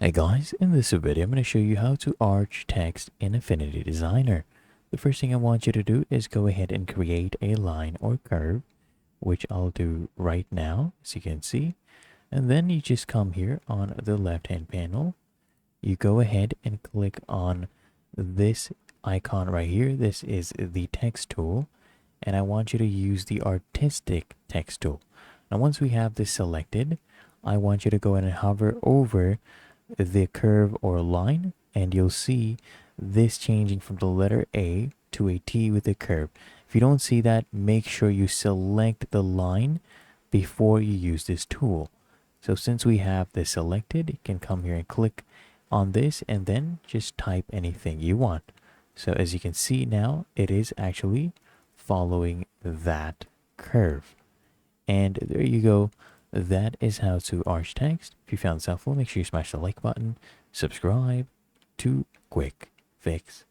Hey guys, in this video I'm going to show you how to arch text in Affinity Designer. The first thing I want you to do is go ahead and create a line or curve, which I'll do right now, as you can see. And then you just come here on the left hand panel. You go ahead and click on this icon right here. This is the text tool, and I want you to use the artistic text tool. Now once we have this selected, I want you to go ahead and hover over the curve or line, and you'll see this changing from the letter A to a T with a curve. If you don't see that, make sure you select the line before you use this tool. So since we have this selected, you can come here and click on this and then just type anything you want. So as you can see now, it is actually following that curve. And there you go. That is how to arch text. If you found this helpful, make sure you smash the like button, subscribe to Quick Fix.